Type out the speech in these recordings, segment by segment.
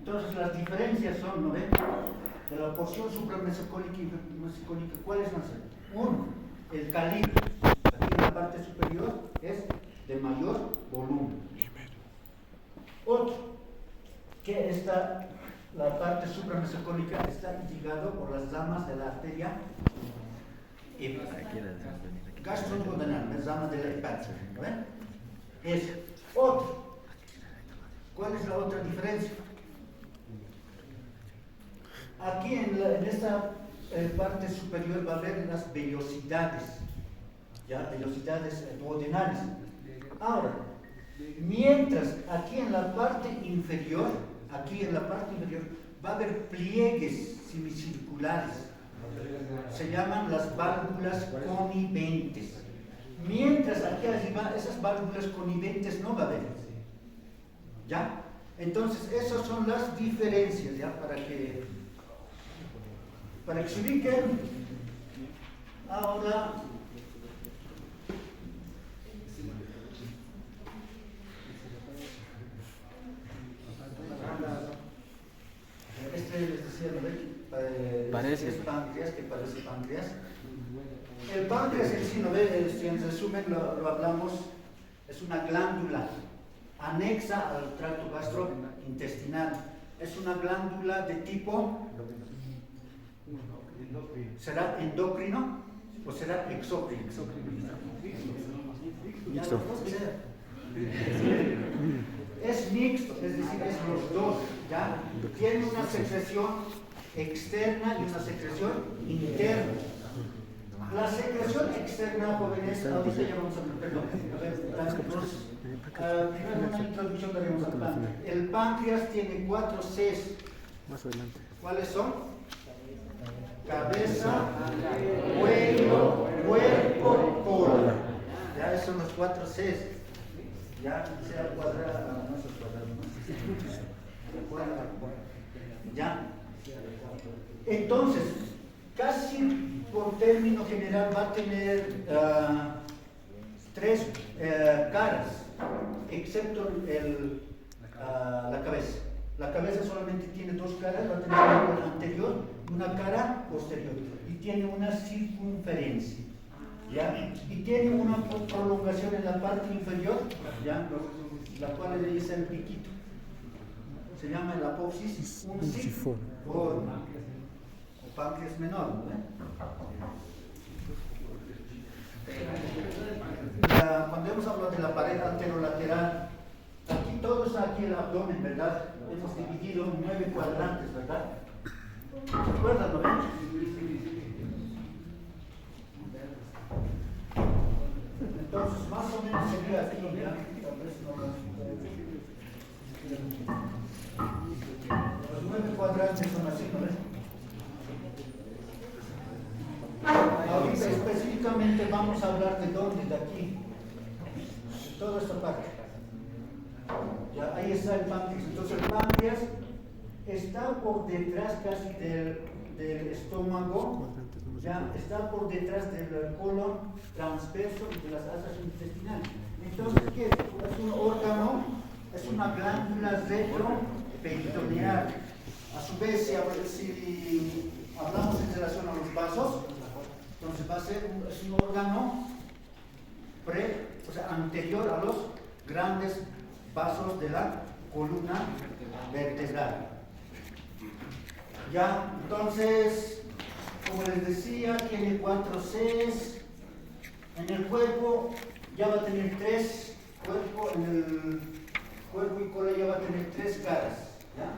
Entonces las diferencias son, ¿no ven? De la porción supramesocólica y mesocólica, ¿cuáles van a ser? Uno, el calibre, aquí en la parte superior es de mayor volumen. Otro, que la parte supramesocólica está irrigado por las ramas de la arteria gastroduodenal, las ramas de la hepática, ¿no ven? Es otro. ¿Cuál es la otra diferencia? Aquí en esta parte superior va a haber las vellosidades, ¿ya? Vellosidades duodenales. Ahora, mientras aquí en la parte inferior, va a haber pliegues semicirculares, se llaman las válvulas coniventes. Mientras aquí arriba esas válvulas coniventes no va a haber, ¿ya? Entonces esas son las diferencias, ¿ya? Para que se ubiquen. Ahora les decía, ¿no? Parece páncreas, que parece páncreas. El páncreas en sí, ¿no ve? Si en resumen lo hablamos, es una glándula anexa al tracto gastrointestinal. Es una glándula de tipo, ¿será endocrino o será exócrino? Mixto. Es mixto, es decir, es los dos, ¿ya? Tiene una secreción externa y una secreción interna. La secreción externa, jóvenes, ahorita ya vamos a primero una introducción daremos al páncreas. El páncreas tiene 4 Cs. Más adelante. ¿Cuáles son? Cabeza, cuello, cuerpo, cola. Ya esos son los 4 Cs. Ya sea cuadrado, no es cuadrado, ya. Entonces, casi por término general va a tener 3 caras, excepto la cabeza. La cabeza solamente tiene 2 caras, va a tener una cara anterior y una cara posterior, y tiene una circunferencia, ¿ya? Y tiene una prolongación en la parte inferior, ¿ya? La cual le dice el piquito. Se llama el apófisis unciforme, o páncreas menor, ¿no? Cuando hemos hablado de la pared anterolateral, aquí todo está aquí el abdomen, ¿verdad? Hemos dividido en 9 cuadrantes, ¿verdad? ¿Se acuerdan, no ven? Entonces, más o menos sería aquí, ¿ya? Tal vez los 9 cuadrantes son así, ¿no ven? Ahorita específicamente vamos a hablar de dónde, de aquí, de toda esta parte. Ya, ahí está el páncreas. Entonces el páncreas está por detrás casi del estómago, ya está por detrás del colon transverso y de las asas intestinales. Entonces, ¿qué es? Es un órgano, es una glándula retroperitoneal. A su vez, si hablamos en relación a los vasos, entonces va a ser es un órgano anterior a los grandes vasos de la columna vertebral. Ya, entonces, como les decía, tiene 4 Cs. En el cuerpo ya va a tener 3, en el cuerpo y cola ya va a tener 3 caras, ¿ya?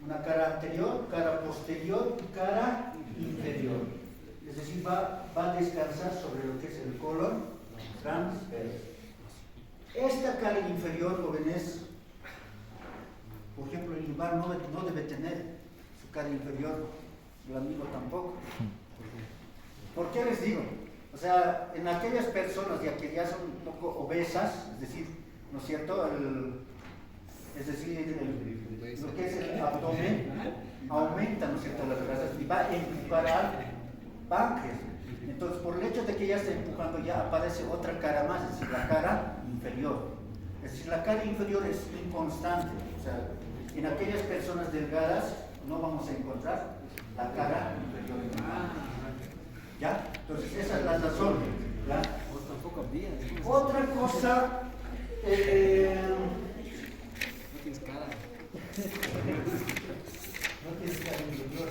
Una cara anterior, cara posterior y cara inferior. Es decir, va a descansar sobre lo que es el colon transverso. Esta cara inferior, jóvenes, por ejemplo, el lumbar no debe tener su cara inferior, el amigo tampoco. ¿Por qué les digo? O sea, en aquellas personas que ya son un poco obesas, es decir, ¿no es cierto? Lo que es el abdomen aumenta, ¿no es cierto?, las grasas y va a empujar al páncreas. Entonces, por el hecho de que ya está empujando, ya aparece otra cara más, es decir, la cara inferior. Es decir, la cara inferior es inconstante. O sea, en En aquellas personas delgadas no vamos a encontrar la cara inferior. ¿Ya? Entonces esa es la razón. ¿Ya? Otra cosa, No tienes cara. no tienes cara inferior.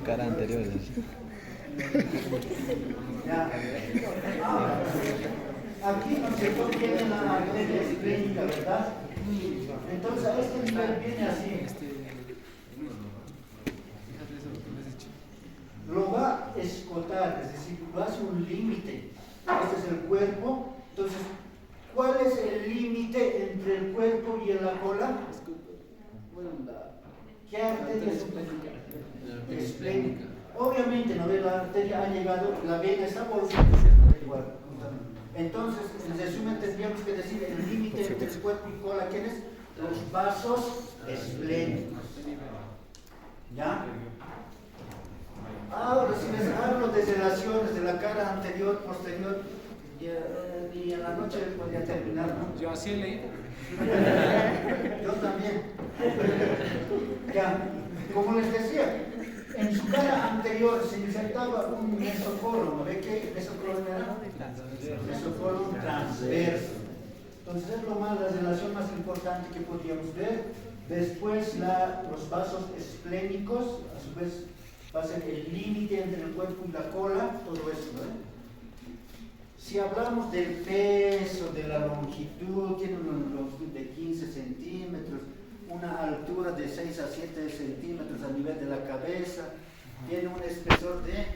Cara anterior. Ya. Ahora, aquí no se contiene la arteria esplénica, ¿verdad? Entonces a este nivel viene así. Lo va a escotar, es decir, lo hace un límite. Este es el cuerpo. Entonces, ¿cuál es el límite entre el cuerpo y la cola? ¿Qué arteria es esplénica? Obviamente, no ve, la arteria ha llegado, la vena está por igual. Entonces, en resumen, tendríamos que decir el límite entre el cuerpo y cola, ¿quién es? Los vasos esplénicos. ¿Ya? Ahora, si les hablo de relaciones de la cara anterior, posterior, ni en la noche podría terminar, ¿no? Yo así he leído. Yo también. Ya, como les decía, en su cara anterior se insertaba un mesocolon, ¿no ve qué mesocolon era? Mesocolon transverso. Entonces es la relación más importante que podríamos ver. Después los vasos esplénicos, a su vez va a ser el límite entre el cuerpo y la cola, todo eso, ¿no? Si hablamos del peso, de la longitud, tiene una longitud de 15 centímetros, una altura de 6 a 7 centímetros a nivel de la cabeza, tiene un espesor de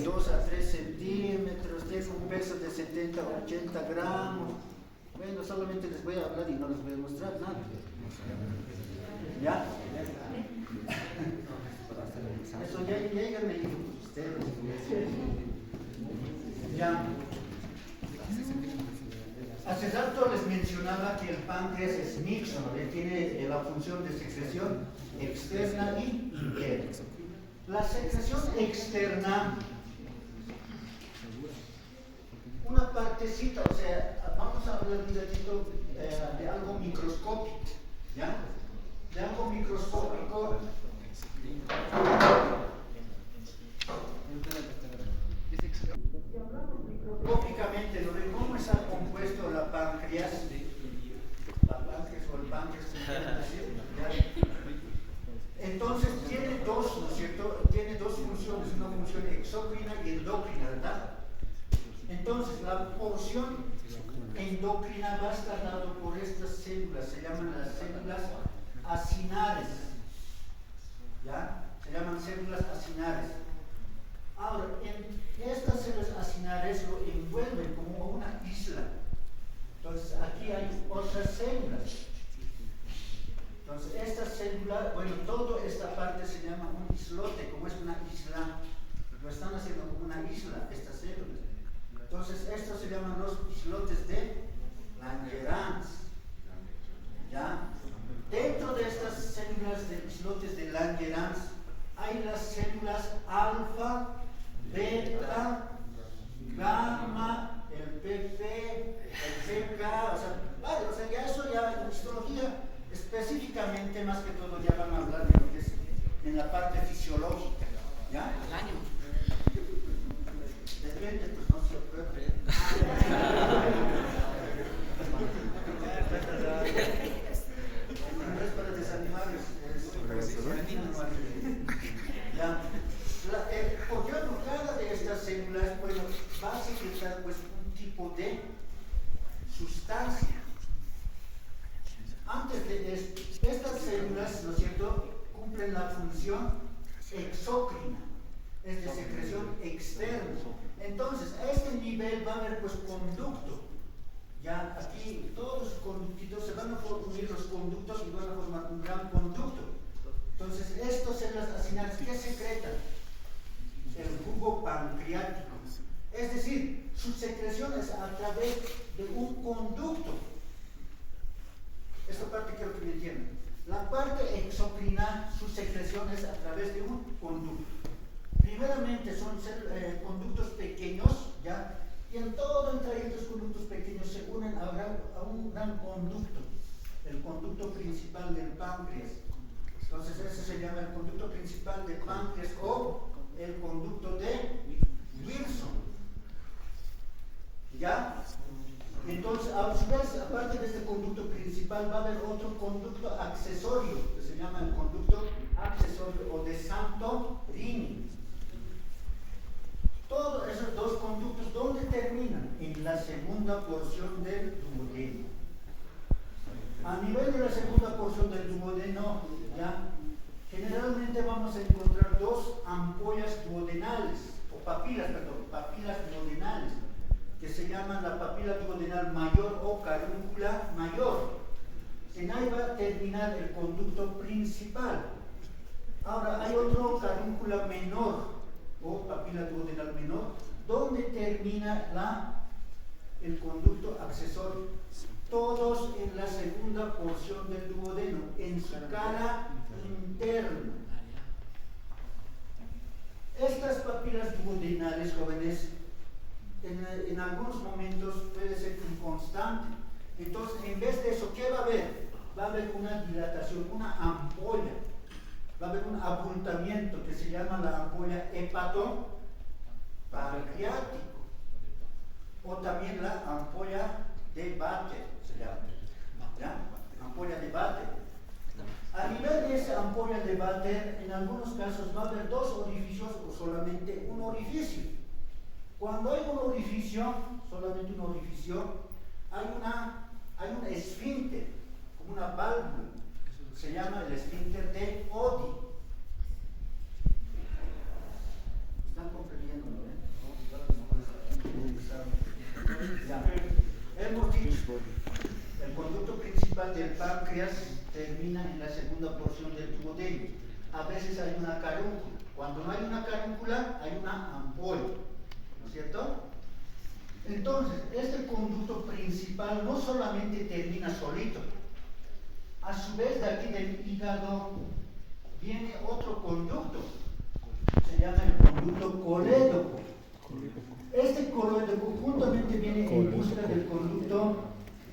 2 a 3 centímetros, tiene un peso de 70 a 80 gramos. Bueno, solamente les voy a hablar y no les voy a mostrar nada. ¿Ya? Eso ya he leído por ustedes. Ya. Hace rato les mencionaba que el páncreas es mixto, ¿no? Tiene la función de secreción externa y interna. La secreción externa, una partecita, o sea, vamos a hablar un ratito de algo microscópico, ¿ya? De algo microscópico. Si hablamos microscópicamente, ¿no ven cómo está compuesto la páncreas? La páncreas o el páncreas, ¿ya? Entonces tiene dos, ¿no es cierto? Tiene dos funciones, una función exócrina y endocrina, ¿verdad? Entonces la porción endocrina va a estar dado por estas células, se llaman las células acinares, ¿ya? Se llaman células acinares. Ahora, en estas células acinares lo envuelven como una isla. Entonces aquí hay otras células. Entonces esta célula, bueno, toda esta parte se llama un islote, como es una isla. Lo están haciendo como una isla, estas células. Entonces estos se llaman los islotes de Langerhans. ¿Ya? Dentro de estas células de islotes de Langerhans hay las células alfa, beta, gamma, el PP, el CK, o sea, vale, o sea, ya eso ya en histología específicamente más que todo ya van a hablar de lo que es en la parte fisiológica, ¿ya? Al año. Depende, pues no se puede. No es para desanimarles, ¿ya? Porque cada de estas células, bueno, va a secretar pues un tipo de sustancia. Antes de estas células, ¿no es cierto?, cumplen la función exócrina, es de secreción externa. Entonces, a este nivel va a haber pues conducto. Ya aquí todos los conductitos se van a unir los conductos y van a formar un gran conducto. Entonces, estas células acinares, ¿qué secretan? El jugo pancreático. Es decir, su secreción es a través de un conducto. Esta parte quiero que me entiendan. La parte exocrina, su secreción es a través de un conducto. Primeramente son conductos pequeños, ¿ya? y en todo el trayecto los conductos pequeños se unen a un gran conducto, el conducto principal del páncreas. Entonces ese se llama el conducto principal del páncreas o el conducto de Wilson. ¿Ya? Entonces, a su vez, aparte de este conducto principal, va a haber otro conducto accesorio, que se llama el conducto accesorio o de Santorini. Todos esos dos conductos, ¿dónde terminan? En la segunda porción del duodeno. A nivel de la segunda porción del duodeno, ¿ya? Generalmente vamos a encontrar dos ampollas duodenales, o papilas duodenales, que se llaman la papila duodenal mayor o carúncula mayor. En ahí va a terminar el conducto principal. Ahora hay otro carúncula menor o papila duodenal menor, donde termina el conducto accesorio. Todos en la segunda porción del duodeno, en su cara interna. Estas papilas duodenales, jóvenes, en algunos momentos puede ser inconstante. Entonces, en vez de eso, ¿qué va a haber? Va a haber una dilatación, una ampolla. Va a haber un abultamiento que se llama la ampolla hepatopancreático. O también la ampolla de Bater, se llama. ¿Ya? Ampolla de Bater. A nivel de esa ampolla de Bater, en algunos casos va a haber dos orificios o solamente un orificio. Cuando hay un orificio, solamente un orificio, hay un esfínter, como una válvula, se llama el esfínter de Oddi. ¿Están comprendiendo? Hemos dicho, el conducto principal del páncreas termina en la segunda porción del duodeno. A veces hay una carúncula. Cuando no hay una carúncula, hay una ampolla. ¿No es cierto? Entonces, este conducto principal no solamente termina solito. A su vez, de aquí del hígado viene otro conducto. Se llama el conducto colédoco. Este colédoco juntamente viene en busca del conducto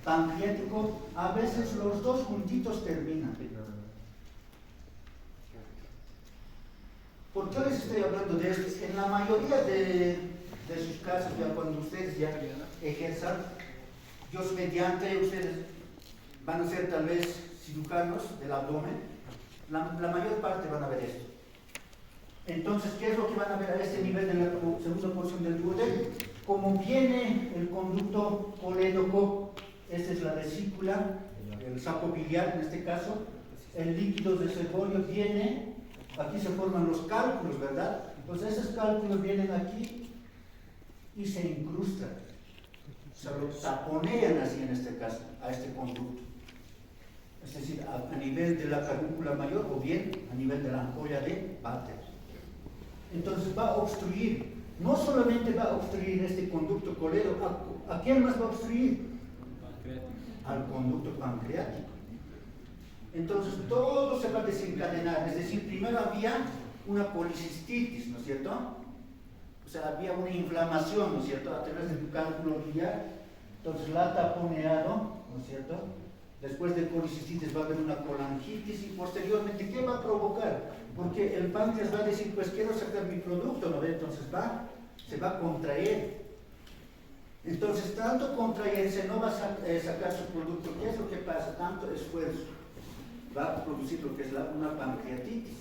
pancreático. A veces los dos juntitos terminan. ¿Por qué les estoy hablando de esto? En la mayoría de sus casos, ya cuando ustedes ya ejerzan, Dios mediante, ustedes van a ser tal vez cirujanos del abdomen, la mayor parte van a ver esto. Entonces, ¿qué es lo que van a ver a este nivel de la segunda porción del duodeno? Como viene el conducto colédoco, esta es la vesícula, el saco biliar en este caso, el líquido de Segorio viene, aquí se forman los cálculos, ¿verdad? Entonces esos cálculos vienen aquí y se incrustan, se lo taponean así en este caso, a este conducto. Es decir, a nivel de la carúncula mayor o bien a nivel de la ampolla de Bater. Entonces va a obstruir, no solamente va a obstruir este conducto colédoco, ¿a quién más va a obstruir? Al conducto pancreático. Entonces todo se va a desencadenar, es decir, primero había una policistitis, ¿no es cierto? O sea, había una inflamación, ¿no es cierto?, a través del cálculo biliar, entonces la ha taponeado, ¿no es cierto? Después de colicistitis va a haber una colangitis y posteriormente, ¿qué va a provocar? Porque el páncreas va a decir, pues quiero sacar mi producto, ¿no ve? Entonces se va a contraer. Entonces, tanto contraerse no va a sacar su producto. ¿Qué es lo que pasa? Tanto esfuerzo va a producir lo que es una pancreatitis.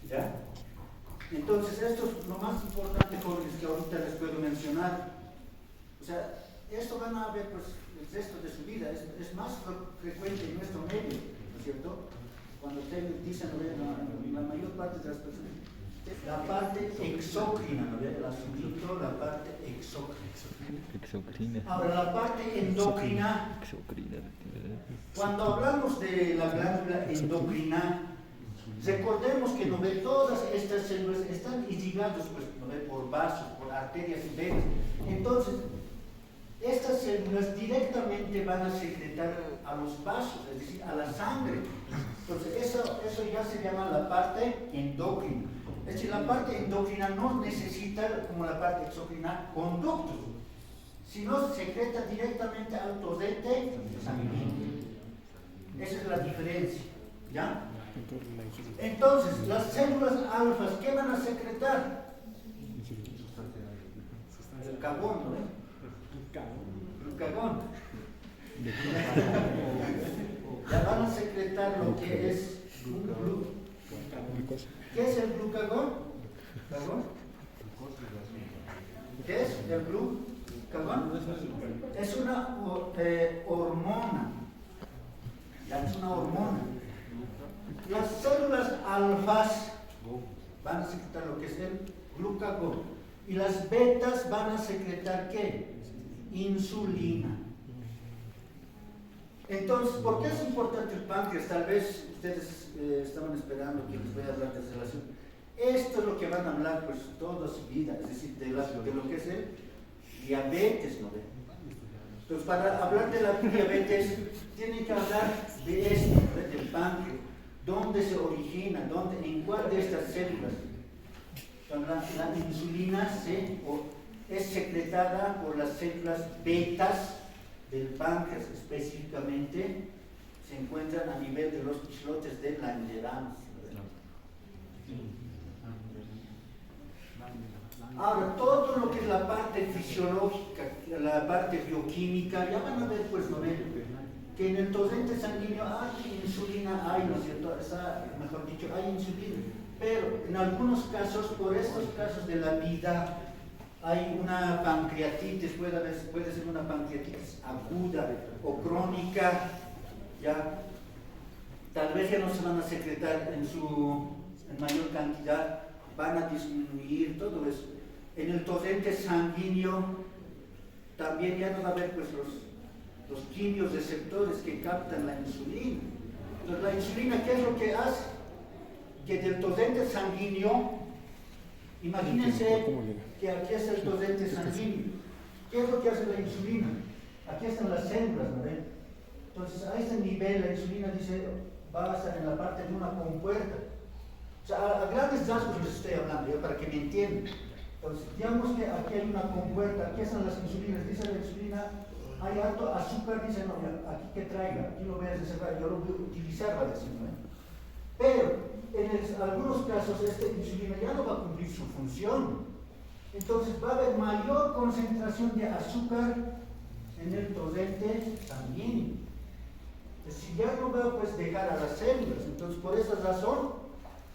¿Ya? Entonces, esto es lo más importante, jóvenes, que ahorita les puedo mencionar. O sea, esto van a ver pues el resto de su vida, es más frecuente en nuestro medio, ¿no es cierto? Cuando ustedes dicen, la mayor parte de las personas, la parte exócrina, ¿no? El asunto, la parte exócrina. Ahora, la parte endocrina, cuando hablamos de la glándula endocrina, recordemos que, ¿no ve? Todas estas células están irrigadas, pues, ¿no ve? Por vasos, por arterias y venas. Entonces, estas células directamente van a secretar a los vasos, es decir, a la sangre. Entonces, eso ya se llama la parte endocrina. Es decir, la parte endocrina no necesita, como la parte exocrina, conductos, sino secreta directamente al torrente sanguíneo. Esa es la diferencia, ¿ya? Entonces, las células alfas, ¿qué van a secretar? El cagón, ¿no? El cagón. Ya van a secretar lo que es ¿qué es el glucagón? ¿Qué es el glucagón? Es una hormona. Ya es una hormona. Las células alfas van a secretar lo que es el glucagón. Y las betas van a secretar ¿qué? Insulina. Entonces, ¿por qué es importante el páncreas? Tal vez ustedes estaban esperando que les voy a hablar de relación. Esto es lo que van a hablar pues toda su vida, es decir, de lo que es el diabetes, ¿no ven? Entonces, para hablar de la diabetes, tienen que hablar de esto, ¿no? Del páncreas, dónde se origina, en cuál de estas células. Entonces, la insulina es secretada por las células betas del páncreas, específicamente se encuentran a nivel de los islotes de Langerhans. Ahora, todo lo que es la parte fisiológica, la parte bioquímica, ya van a ver, pues, ¿no ven? Que en el torrente sanguíneo hay insulina, ¿no es cierto? Mejor dicho, hay insulina, pero en algunos casos, por estos casos de la vida, hay una pancreatitis, puede ser una pancreatitis aguda o crónica, ya tal vez ya no se van a secretar en mayor cantidad, van a disminuir todo eso. En el torrente sanguíneo también ya no va a haber pues los quimios receptores que captan la insulina. Entonces la insulina, ¿qué es lo que hace? Que del torrente sanguíneo, imagínense que aquí es el torrente sanguíneo. ¿Qué es lo que hace la insulina? Aquí están las células, ¿no ven? Entonces, a este nivel la insulina dice, va a estar en la parte de una compuerta. O sea, a grandes rasgos les estoy hablando, para que me entiendan. Entonces, digamos que aquí hay una compuerta, aquí están las insulinas, dice la insulina, hay alto azúcar, dice, no, aquí que traiga, aquí lo voy a reservar, yo lo voy a utilizar, va a decir, ¿no? Pero, en algunos casos, esta insulina ya no va a cumplir su función. Entonces, va a haber mayor concentración de azúcar en el torrente sanguíneo. Si ya no va a pues, dejar a las células, entonces por esa razón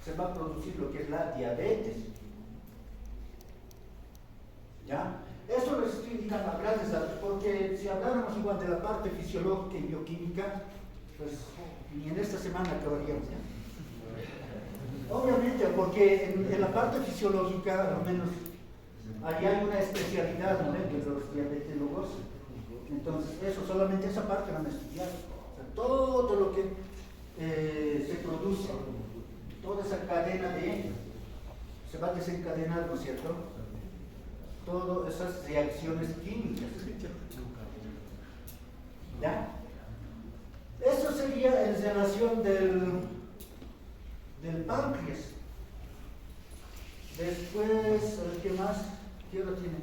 se va a producir lo que es la diabetes. ¿Ya? Eso les estoy indicando a grandes datos, porque si habláramos igual de la parte fisiológica y bioquímica, pues ni en esta semana acabaríamos, ¿ya? Obviamente, porque en la parte fisiológica, al menos, allí hay una especialidad, ¿no? De los diabetólogos. Entonces, solamente esa parte van a estudiar. O sea, todo lo que se produce, toda esa cadena se va a desencadenar, ¿no es cierto? Todas esas reacciones químicas. ¿Ya? Eso sería en relación del páncreas. Después, ¿qué más? ¿Qué hora tiene?